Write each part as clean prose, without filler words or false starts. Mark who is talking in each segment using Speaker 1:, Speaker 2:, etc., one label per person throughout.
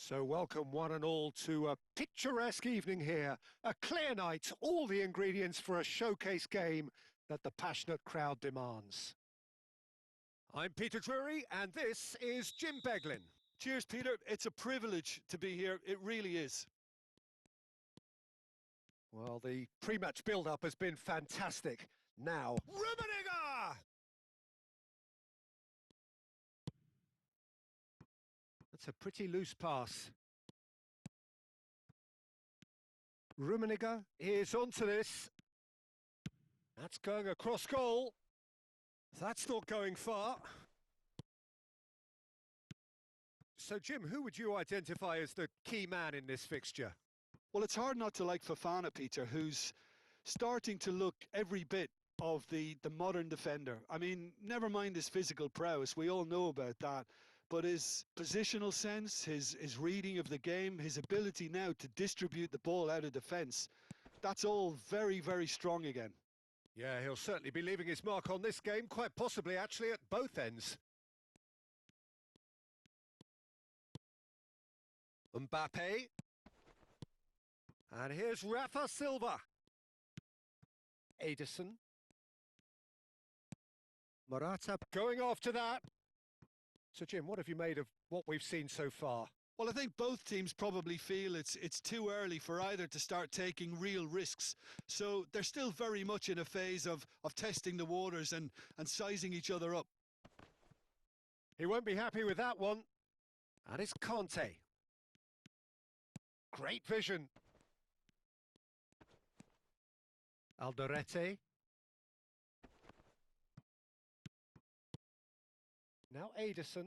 Speaker 1: So welcome one and all to a picturesque evening here. A clear night, all the ingredients for a showcase game that the passionate crowd demands. I'm Peter Drury and this is Jim Beglin.
Speaker 2: Cheers, Peter. It's a privilege to be here. It really is.
Speaker 1: Well, the pre-match build-up has been fantastic. Now, Rummenigge! That's a pretty loose pass. Rummenigge is onto this. That's going across goal. That's not going far. So, Jim, who would you identify as the key man in this fixture?
Speaker 2: Well, it's hard not to like Fofana, Peter, who's starting to look every bit of the modern defender. I mean, never mind his physical prowess, we all know about that. But his positional sense, his reading of the game, his ability now to distribute the ball out of defence, that's all very, very strong again.
Speaker 1: Yeah, he'll certainly be leaving his mark on this game, quite possibly actually at both ends. Mbappe. And here's Rafa Silva. Ederson. Morata going after that. So, Jim, what have you made of what we've seen so far?
Speaker 2: Well, I think both teams probably feel it's too early for either to start taking real risks. So they're still very much in a phase of testing the waters and sizing each other up.
Speaker 1: He won't be happy with that one. And it's Conte. Great vision. Alderete. Now Ederson.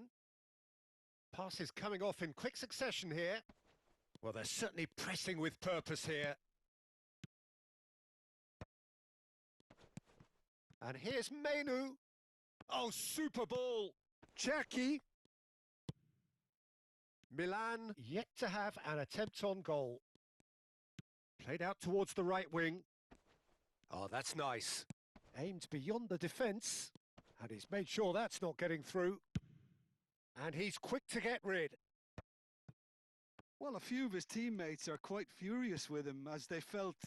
Speaker 1: Pass is coming off in quick succession here. Well, they're certainly pressing with purpose here. And here's Mainoo. Oh, super ball. Cherki. Milan yet to have an attempt on goal. Played out towards the right wing. Oh, that's nice. Aimed beyond the defence. And he's made sure that's not getting through. And he's quick to get rid.
Speaker 2: Well, a few of his teammates are quite furious with him as they felt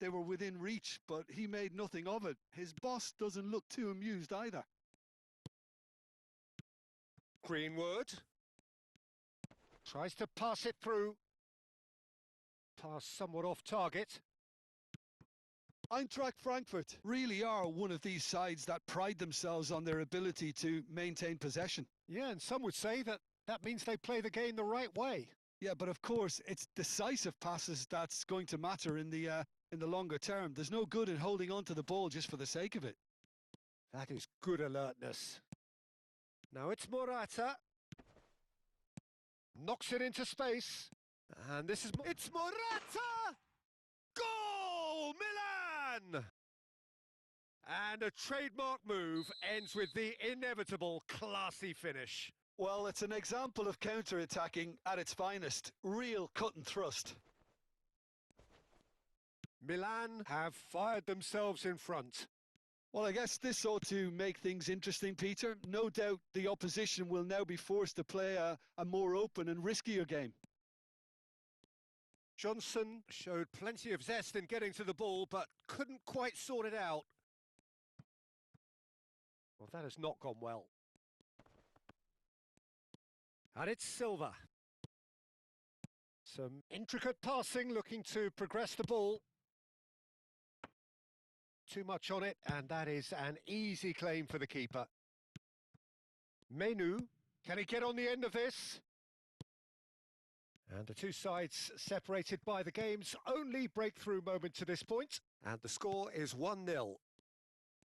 Speaker 2: they were within reach, but he made nothing of it. His boss doesn't look too amused either.
Speaker 1: Greenwood. Tries to pass it through. Pass somewhat off target.
Speaker 2: Eintracht Frankfurt really are one of these sides that pride themselves on their ability to maintain possession.
Speaker 1: Yeah, and some would say that means they play the game the right way.
Speaker 2: Yeah, but of course, it's decisive passes that's going to matter in the longer term. There's no good in holding on to the ball just for the sake of it.
Speaker 1: That is good alertness. Now it's Morata. Knocks it into space. And it's Morata! Goal! Milan! And a trademark move ends with the inevitable classy finish.
Speaker 2: Well, it's an example of counter-attacking at its finest. Real cut and thrust.
Speaker 1: Milan have fired themselves in front.
Speaker 2: Well, I guess this ought to make things interesting, Peter. No doubt the opposition will now be forced to play a more open and riskier game.
Speaker 1: Johnson showed plenty of zest in getting to the ball, but couldn't quite sort it out. Well, that has not gone well. And it's Silva. Some intricate passing, looking to progress the ball. Too much on it, and that is an easy claim for the keeper. Mainoo, can he get on the end of this? And the two sides separated by the game's only breakthrough moment to this point. And the score is 1-0.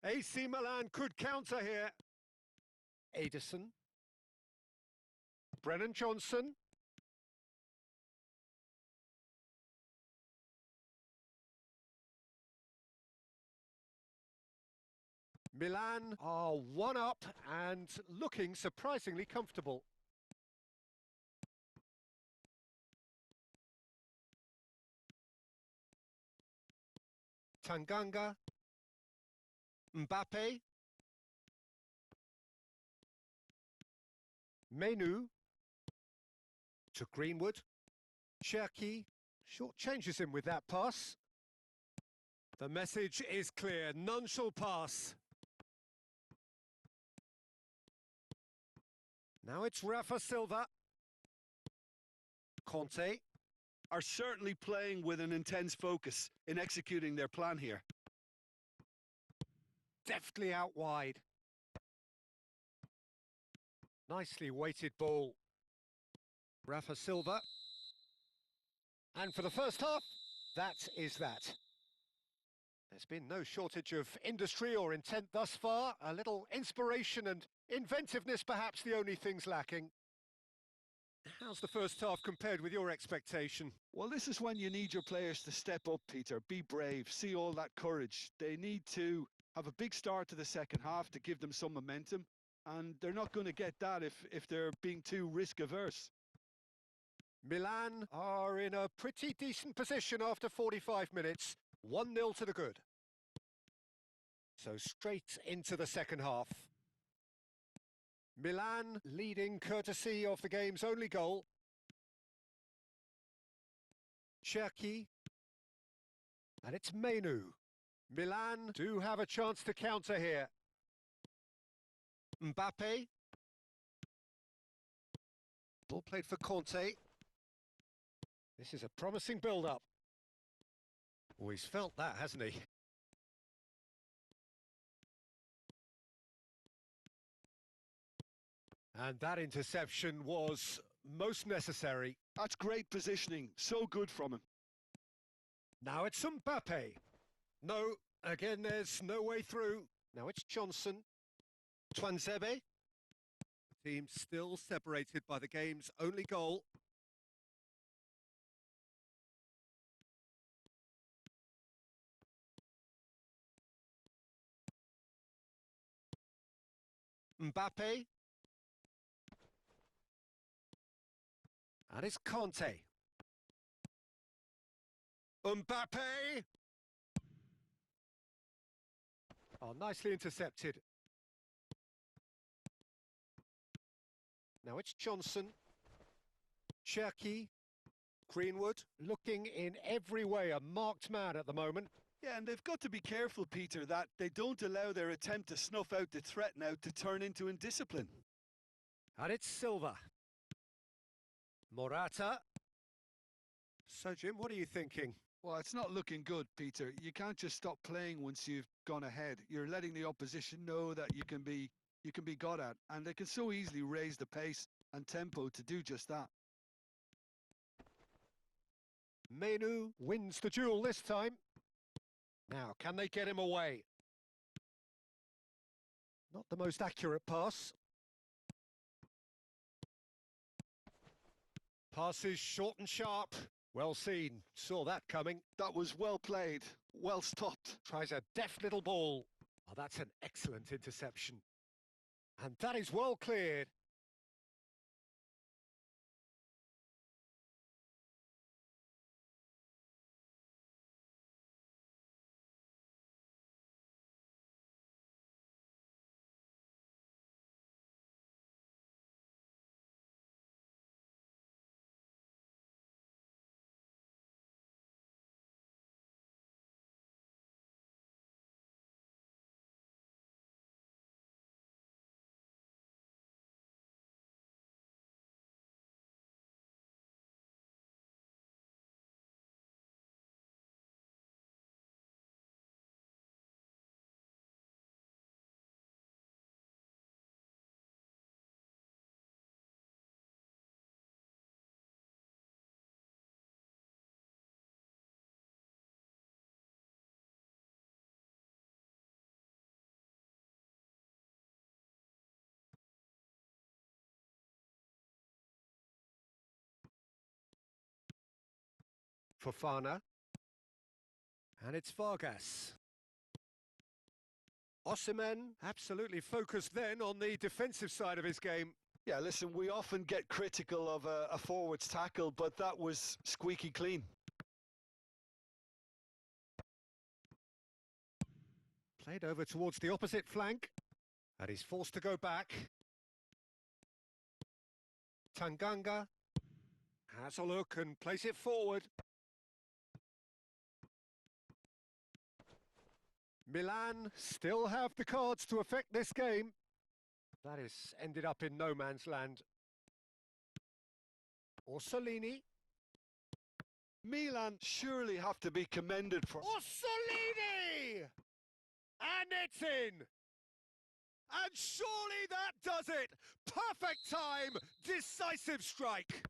Speaker 1: AC Milan could counter here. Ederson. Brennan Johnson. Milan are one up and looking surprisingly comfortable. Tanganga. Mbappe. Mainoo. to Greenwood. Cherki short-changes him with that pass. The message is clear, none shall pass. Now it's Rafa Silva. Conte.
Speaker 2: Are certainly playing with an intense focus in executing their plan here.
Speaker 1: Deftly out wide. Nicely weighted ball. Rafa Silva. And for the first half, that is that. There's been no shortage of industry or intent thus far. A little inspiration and inventiveness, perhaps the only things lacking. How's the first half compared with your expectation?
Speaker 2: Well, this is when you need your players to step up, Peter. Be brave, see all that courage. They need to have a big start to the second half to give them some momentum, and they're not going to get that if they're being too risk-averse.
Speaker 1: Milan are in a pretty decent position after 45 minutes. 1-0 to the good. So straight into the second half. Milan leading courtesy of the game's only goal. Cherki. And it's Menu. Milan do have a chance to counter here. Mbappe. Ball played for Conte. This is a promising build-up. Oh, he's felt that, hasn't he? And that interception was most necessary.
Speaker 2: That's great positioning. So good from him.
Speaker 1: Now it's Mbappe. No, again, there's no way through. Now it's Johnson. Tuanzebe. The team still separated by the game's only goal. Mbappe. And it's Conte. Mbappe! Oh, nicely intercepted. Now it's Johnson. Cherki. Greenwood looking in every way a marked man at the moment.
Speaker 2: Yeah, and they've got to be careful, Peter, that they don't allow their attempt to snuff out the threat now to turn into indiscipline.
Speaker 1: And it's Silva. Morata. So, Jim, what are you thinking?
Speaker 2: Well, it's not looking good, Peter. You can't just stop playing once you've gone ahead. You're letting the opposition know that you can be got at, and they can so easily raise the pace and tempo to do just that.
Speaker 1: Menu wins the duel this time. Now, can they get him away? Not the most accurate pass. Passes short and sharp. Well seen. Saw that coming.
Speaker 2: That was well played. Well stopped.
Speaker 1: Tries a deft little ball. Oh, that's an excellent interception. And that is well cleared. Fofana. And it's Vargas. Osimhen absolutely focused then on the defensive side of his game.
Speaker 2: Yeah, listen, we often get critical of a forward's tackle, but that was squeaky clean.
Speaker 1: Played over towards the opposite flank. And he's forced to go back. Tanganga. Has a look and place it forward. Milan still have the cards to affect this game. That is ended up in no man's land. Orsolini.
Speaker 2: Milan surely have to be commended for...
Speaker 1: Orsolini! And it's in! And surely that does it! Perfect time! Decisive strike!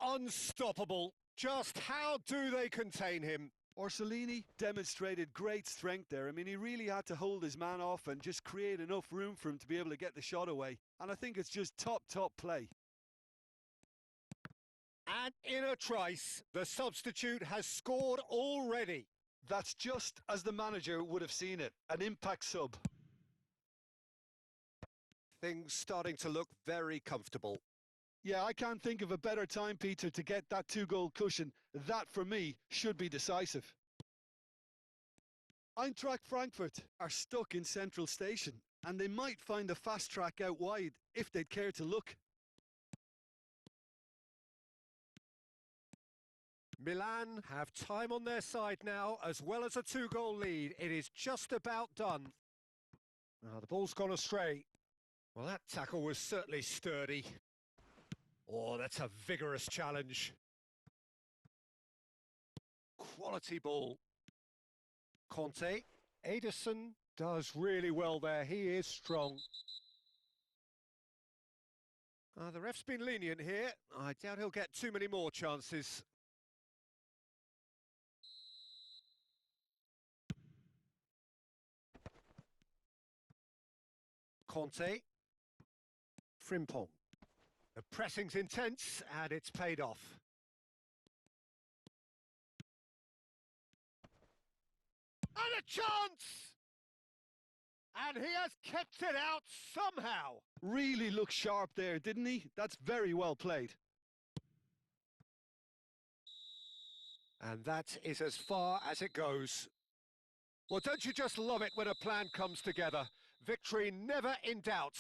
Speaker 1: Unstoppable. Just how do they contain him?
Speaker 2: Orsolini demonstrated great strength there. I mean, he really had to hold his man off and just create enough room for him to be able to get the shot away. And I think it's just top play.
Speaker 1: And in a trice, the substitute has scored already.
Speaker 2: That's just as the manager would have seen it, an impact sub.
Speaker 1: Things starting to look very comfortable.
Speaker 2: Yeah, I can't think of a better time, Peter, to get that 2-goal cushion. That, for me, should be decisive. Eintracht Frankfurt are stuck in Central Station, and they might find a fast track out wide if they'd care to look.
Speaker 1: Milan have time on their side now, as well as a 2-goal lead. It is just about done. Now, the ball's gone astray. Well, that tackle was certainly sturdy. Oh, that's a vigorous challenge. Quality ball. Conte. Ederson does really well there. He is strong. The ref's been lenient here. I doubt he'll get too many more chances. Conte. Frimpong. The pressing's intense, and it's paid off. And a chance! And he has kept it out somehow.
Speaker 2: Really looked sharp there, didn't he? That's very well played.
Speaker 1: And that is as far as it goes. Well, don't you just love it when a plan comes together? Victory never in doubt.